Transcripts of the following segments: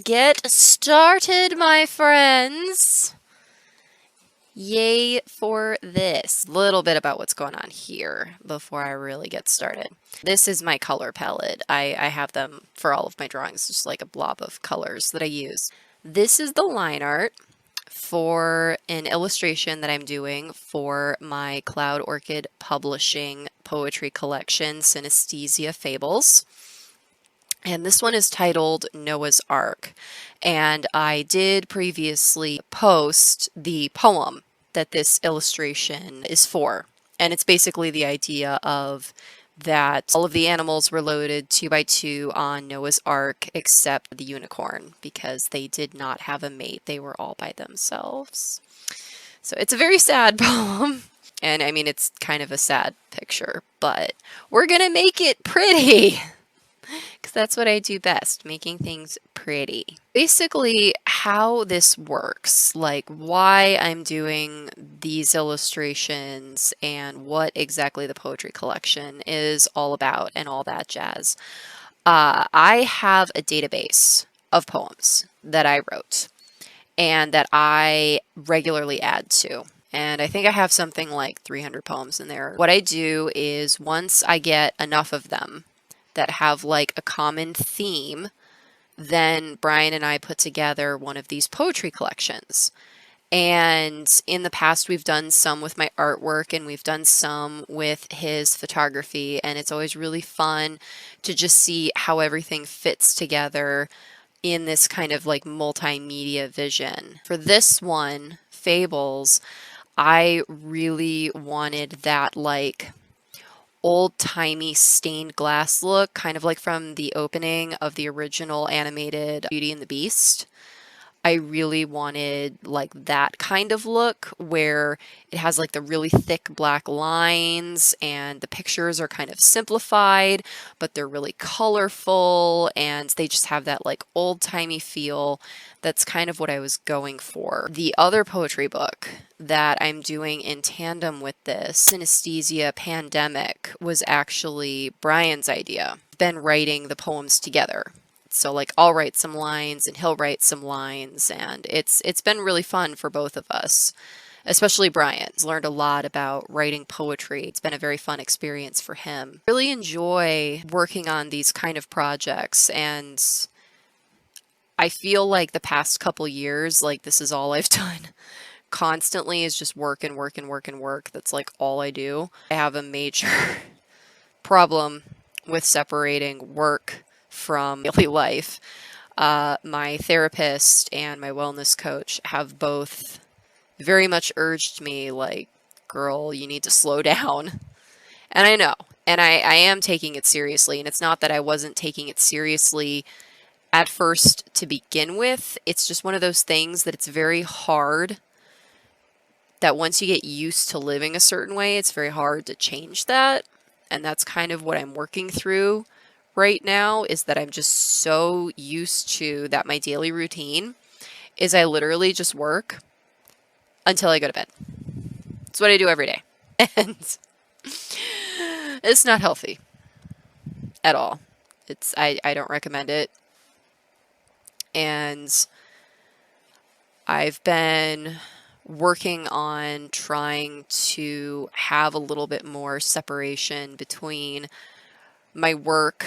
Get started, my friends. Yay for this. Little bit about what's going on here before I really get started. This is my color palette. I have them for all of my drawings, just like a blob of colors that I use. This is the line art for an illustration that I'm doing for my Cloud Orchid Publishing poetry collection, Synesthesia Fables. And this one is titled Noah's Ark. And I did previously post the poem that this illustration is for. And it's basically the idea of that all of the animals were loaded 2 by 2 on Noah's Ark except the unicorn because they did not have a mate. They were all by themselves. So it's a very sad poem. And I mean, it's kind of a sad picture, but we're gonna make it pretty. Because that's what I do best, making things pretty. Basically, how this works, like why I'm doing these illustrations and what exactly the poetry collection is all about and all that jazz. I have a database of poems that I wrote and that I regularly add to. And I think I have something like 300 poems in there. What I do is once I get enough of them that have like a common theme, then Brian and I put together one of these poetry collections. And in the past, we've done some with my artwork and we've done some with his photography. And it's always really fun to just see how everything fits together in this kind of like multimedia vision. For this one, Fables, I really wanted that like old-timey stained glass look, kind of like from the opening of the original animated Beauty and the Beast. I really wanted like that kind of look where it has like the really thick black lines and the pictures are kind of simplified, but they're really colorful and they just have that like old-timey feel. That's kind of what I was going for. The other poetry book that I'm doing in tandem with this, Synesthesia Pandemic, was actually Brian's idea. Been writing the poems together. So like I'll write some lines and he'll write some lines and it's been really fun for both of us, especially Brian's learned a lot about writing poetry. It's been a very fun experience for him. Really enjoy working on these kind of projects and I feel like the past couple years, like this is all I've done constantly is just work and work and work and work. That's like all I do. I have a major problem with separating work from daily life. My therapist and my wellness coach have both very much urged me, like, girl, you need to slow down. And I know. And I am taking it seriously. And it's not that I wasn't taking it seriously at first to begin with. It's just one of those things that it's very hard that once you get used to living a certain way, it's very hard to change that. And that's kind of what I'm working through right now, is that I'm just so used to that my daily routine is I literally just work until I go to bed. It's what I do every day. And it's not healthy at all. I don't recommend it. And I've been working on trying to have a little bit more separation between my work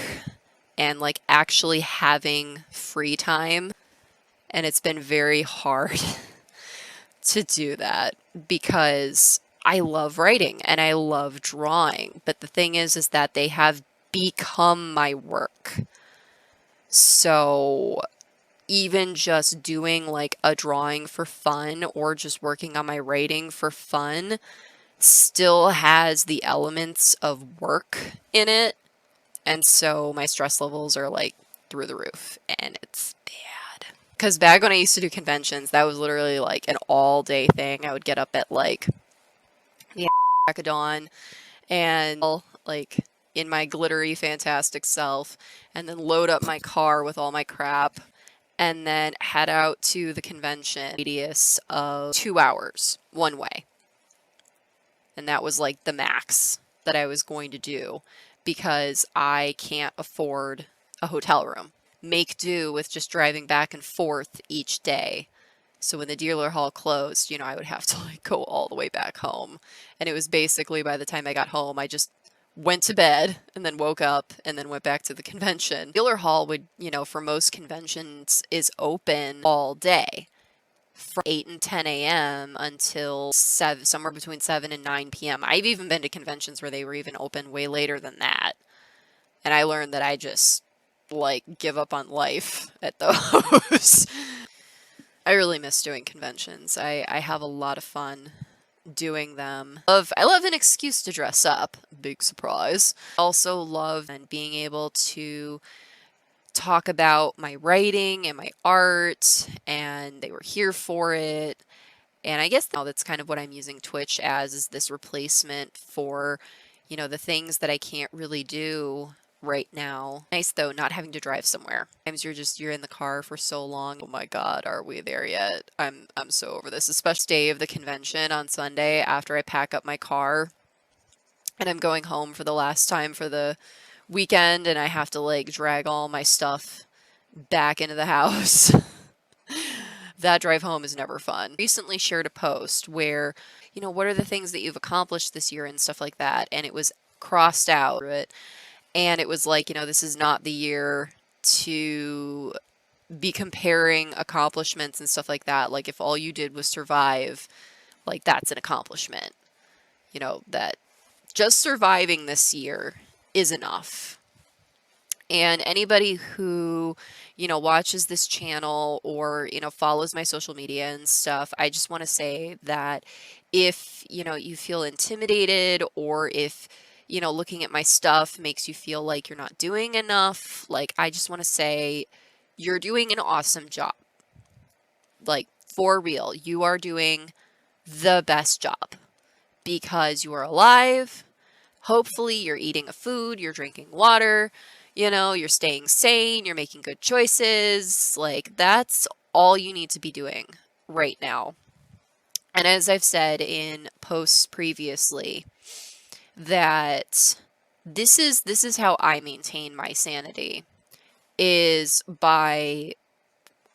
and like actually having free time. And it's been very hard to do that because I love writing and I love drawing. But the thing is that they have become my work. So even just doing like a drawing for fun or just working on my writing for fun still has the elements of work in it. And so my stress levels are like through the roof and it's bad. Because back when I used to do conventions, that was literally like an all day thing. I would get up at like the crack of dawn and like in my glittery fantastic self and then load up my car with all my crap and then head out to the convention radius of 2 hours one way. And that was like the max that I was going to do because I can't afford a hotel room. make do with just driving back and forth each day. So when the dealer hall closed, you know, I would have to like go all the way back home. And it was basically by the time I got home, I just went to bed and then woke up and then went back to the convention. Dealer hall would, you know, for most conventions is open all day from 8 and 10 a.m. until 7, somewhere between 7 and 9 p.m. I've even been to conventions where they were even open way later than that. And I learned that I just like give up on life at those. I really miss doing conventions. I have a lot of fun doing them. I love an excuse to dress up. Big surprise. Also love and being able to talk about my writing and my art, and they were here for it. And I guess now that's kind of what I'm using Twitch as, is this replacement for, you know, the things that I can't really do right now. Nice though, not having to drive somewhere. Sometimes you're in the car for so long. Oh my God, are we there yet? I'm so over this. Especially day of the convention on Sunday after I pack up my car and I'm going home for the last time for the weekend and I have to like drag all my stuff back into the house. That drive home is never fun. Recently shared a post where, you know, what are the things that you've accomplished this year and stuff like that, and it was crossed out. And it was like, you know, this is not the year to be comparing accomplishments and stuff like that. Like if all you did was survive, like that's an accomplishment. You know, that just surviving this year is enough. And anybody who, you know, watches this channel or, you know, follows my social media and stuff, I just want to say that if, you know, you feel intimidated or if, you know, looking at my stuff makes you feel like you're not doing enough, like, I just want to say you're doing an awesome job. Like, for real, you are doing the best job because you are alive. Hopefully you're eating a food, you're drinking water, you know, you're staying sane, you're making good choices. Like, that's all you need to be doing right now. And as I've said in posts previously, that this is how I maintain my sanity, is by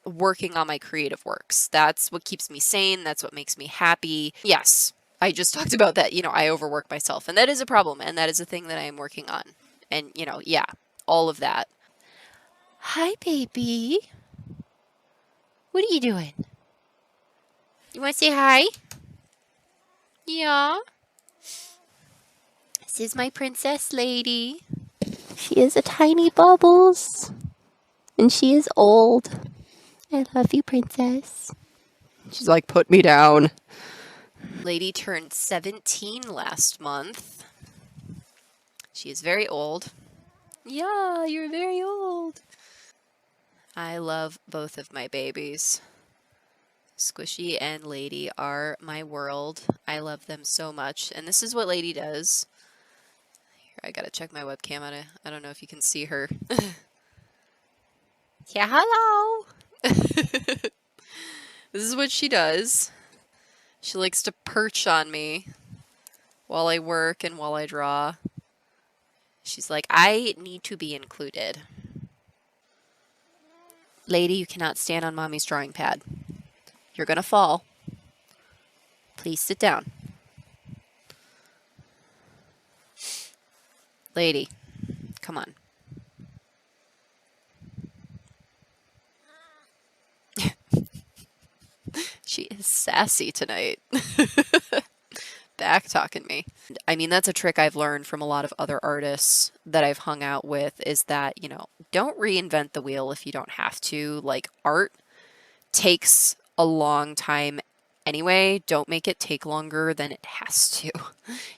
working on my creative works. That's what keeps me sane. That's what makes me happy. Yes, I just talked about that. You know, I overwork myself, and that is a problem, and that is a thing that I am working on. And, you know, yeah, all of that. Hi, baby. What are you doing? You want to say hi? Yeah. This is my princess lady. She is a tiny bubbles. And she is old. I love you, princess. She's like, put me down. Lady turned 17 last month. She is very old. Yeah, you're very old. I love both of my babies. Squishy and Lady are my world. I love them so much. And this is what Lady does. Here, I gotta check my webcam out. I don't know if you can see her. Yeah, hello. This is what she does. She likes to perch on me while I work and while I draw. She's like, I need to be included. Lady, you cannot stand on mommy's drawing pad. You're gonna fall. Please sit down. Lady, come on. She is sassy tonight. Back talking me. I mean, that's a trick I've learned from a lot of other artists that I've hung out with, is that, you know, don't reinvent the wheel if you don't have to. Like, art takes a long time anyway. Don't make it take longer than it has to.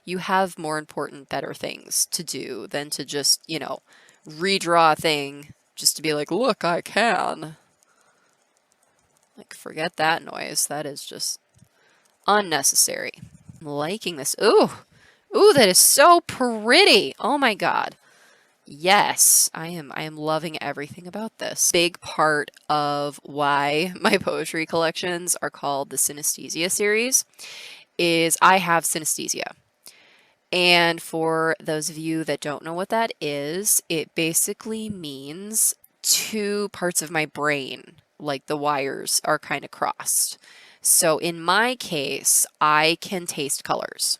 You have more important, better things to do than to just, you know, redraw a thing just to be like, look, I can. Like, forget that noise. That is just unnecessary. I'm liking this. Ooh, ooh, that is so pretty. Oh my God. Yes, I am loving everything about this. Big part of why my poetry collections are called the Synesthesia series is I have synesthesia. And for those of you that don't know what that is, it basically means two parts of my brain, like the wires, are kind of crossed. So in my case, I can taste colors.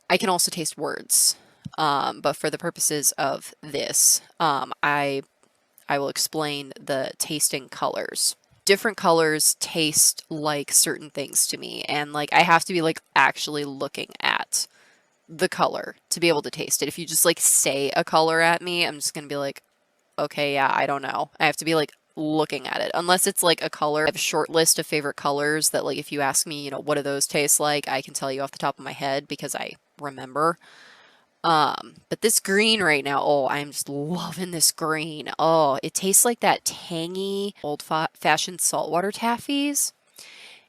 I can also taste words. But for the purposes of this, I will explain the tasting colors. Different colors taste like certain things to me, and like I have to be like actually looking at the color to be able to taste it. If you just like say a color at me, I'm just gonna be like, okay, yeah, I don't know. I have to be like looking at it. Unless it's like a color. I have a short list of favorite colors that like if you ask me, you know, what do those taste like, I can tell you off the top of my head because I remember. But this green right now, oh, I'm just loving this green. Oh, it tastes like that tangy old-fashioned saltwater taffies.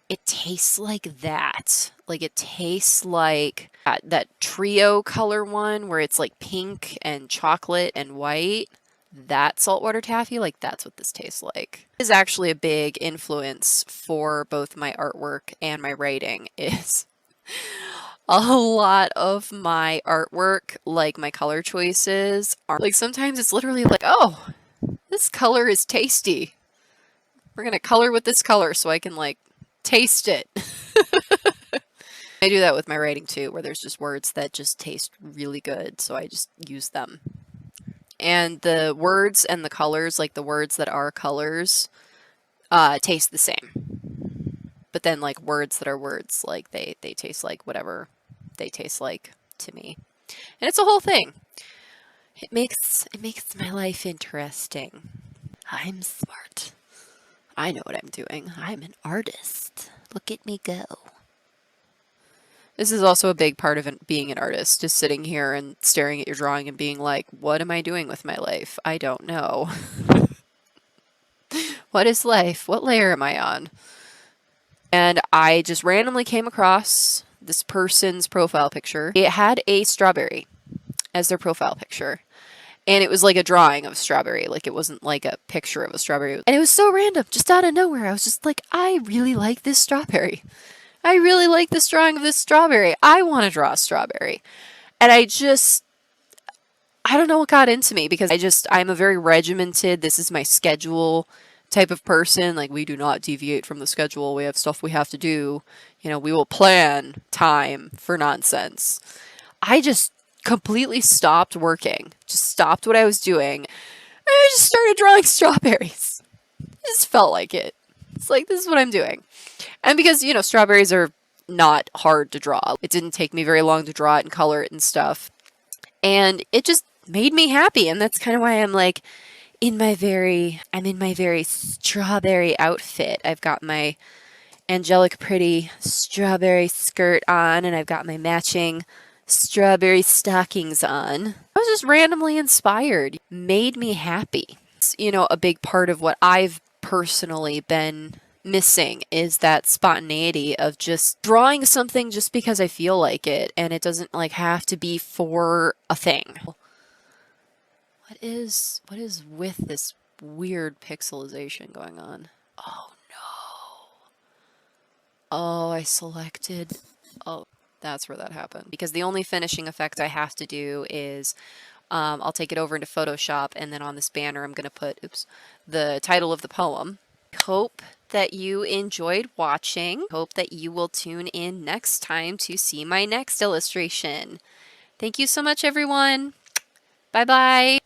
It tastes like that. Like it tastes like that trio color one where it's like pink and chocolate and white. That saltwater taffy, like that's what this tastes like. Is actually a big influence for both my artwork and my writing is a lot of my artwork, like my color choices, are like sometimes it's literally like, oh, this color is tasty. We're gonna color with this color so I can like taste it. I do that with my writing too, where there's just words that just taste really good, so I just use them. And the words and the colors, like the words that are colors, taste the same. But then like words that are words, like they taste like whatever they taste like to me. And it's a whole thing. It makes my life interesting. I'm smart. I know what I'm doing. I'm an artist. Look at me go. This is also a big part of being an artist, just sitting here and staring at your drawing and being like, what am I doing with my life? I don't know. What is life? What layer am I on? And I just randomly came across this person's profile picture. It had a strawberry as their profile picture. And it was like a drawing of a strawberry. Like it wasn't like a picture of a strawberry. And it was so random, just out of nowhere. I was just like, I really like this strawberry. I really like this drawing of this strawberry. I want to draw a strawberry. And I don't know what got into me because I'm a very regimented, this is my schedule type of person. Like we do not deviate from the schedule. We have stuff we have to do. You know, we will plan time for nonsense. I just completely stopped working, just stopped what I was doing. And I just started drawing strawberries. It just felt like it. It's like, this is what I'm doing. And because, you know, strawberries are not hard to draw. It didn't take me very long to draw it and color it and stuff. And it just made me happy. And that's kind of why I'm like I'm in my very strawberry outfit. I've got my angelic pretty strawberry skirt on and I've got my matching strawberry stockings on. I was just randomly inspired. Made me happy. It's, you know, a big part of what I've personally been missing is that spontaneity of just drawing something just because I feel like it, and it doesn't like have to be for a thing. What is with this weird pixelization going on? Oh no. Oh, I selected. Oh, that's where that happened. Because the only finishing effect I have to do is I'll take it over into Photoshop, and then on this banner I'm going to put, the title of the poem. Hope that you enjoyed watching. Hope that you will tune in next time to see my next illustration. Thank you so much, everyone. Bye-bye.